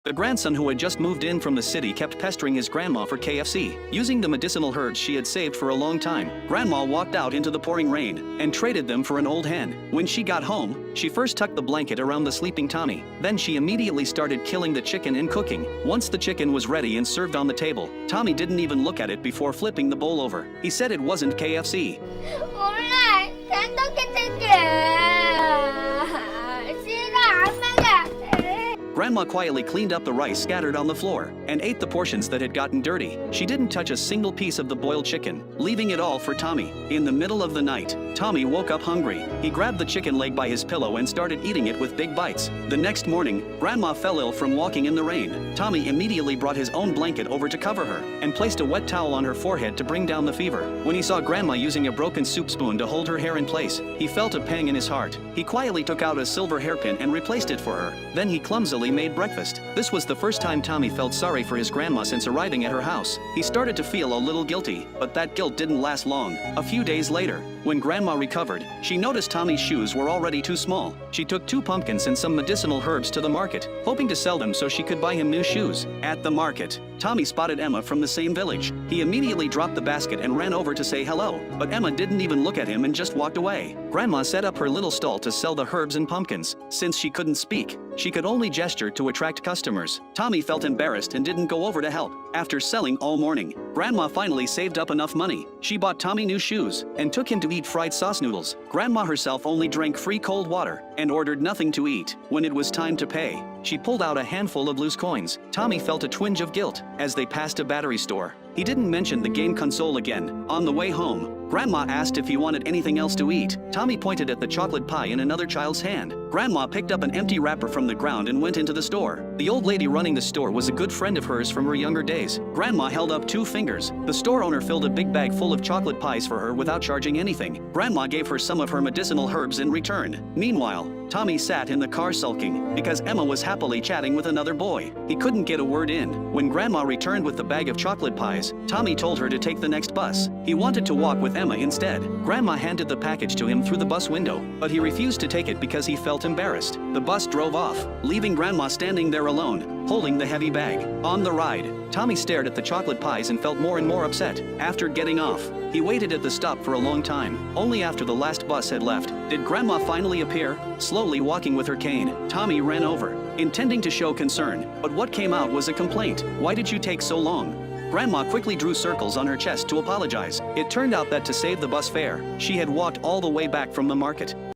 The grandson who had just moved in from the city kept pestering his grandma for KFC. Using the medicinal herbs she had saved for a long time, Grandma walked out into the pouring rain and traded them for an old hen. When she got home, she first tucked the blanket around the sleeping Tommy. Then she immediately started killing the chicken and cooking. Once the chicken was ready and served on the table, Tommy didn't even look at it before flipping the bowl over. He said it wasn't KFC. 몰라, 어떻게 싫어, 안 먹어. Grandma quietly cleaned up the rice scattered on the floor and ate the portions that had gotten dirty. She didn't touch a single piece of the boiled chicken, leaving it all for Tommy. In the middle of the night, Tommy woke up hungry. He grabbed the chicken leg by his pillow and started eating it with big bites. The next morning, Grandma fell ill from walking in the rain. Tommy immediately brought his own blanket over to cover her and placed a wet towel on her forehead to bring down the fever. When he saw Grandma using a broken soup spoon to hold her hair in place, he felt a pang in his heart. He quietly took out a silver hairpin and replaced it for her. Then he clumsily made breakfast. This was the first time Tommy felt sorry for his grandma since arriving at her house. He started to feel a little guilty, but that guilt didn't last long. A few days later, when Grandma recovered, she noticed Tommy's shoes were already too small. She took 2 pumpkins and some medicinal herbs to the market, hoping to sell them so she could buy him new shoes. At the market, Tommy spotted Emma from the same village. He immediately dropped the basket and ran over to say hello, but Emma didn't even look at him and just walked away. Grandma set up her little stall to sell the herbs and pumpkins. Since she couldn't speak, she could only gesture to attract customers. Tommy felt embarrassed and didn't go over to help. After selling all morning, Grandma finally saved up enough money. She bought Tommy new shoes and took him to eat fried sauce noodles. Grandma herself only drank free cold water and ordered nothing to eat. When it was time to pay, she pulled out a handful of loose coins. Tommy felt a twinge of guilt as they passed a battery store. He didn't mention the game console again. On the way home, Grandma asked if he wanted anything else to eat. Tommy pointed at the chocolate pie in another child's hand. Grandma picked up an empty wrapper from the ground and went into the store. The old lady running the store was a good friend of hers from her younger days. Grandma held up 2 fingers. The store owner filled a big bag full of chocolate pies for her without charging anything. Grandma gave her some of her medicinal herbs in return. Meanwhile, Tommy sat in the car sulking because Emma was happily chatting with another boy. He couldn't get a word in. When Grandma returned with the bag of chocolate pies, Tommy told her to take the next bus. He wanted to walk with Emma instead. Grandma handed the package to him through the bus window, but he refused to take it because he felt embarrassed. The bus drove off, leaving Grandma standing there alone, holding the heavy bag. On the ride, Tommy stared at the chocolate pies and felt more and more upset. After getting off, he waited at the stop for a long time. Only after the last bus had left did Grandma finally appear, slowly walking with her cane. Tommy ran over, intending to show concern, but what came out was a complaint. "Why did you take so long?" Grandma quickly drew circles on her chest to apologize. It turned out that to save the bus fare, she had walked all the way back from the market.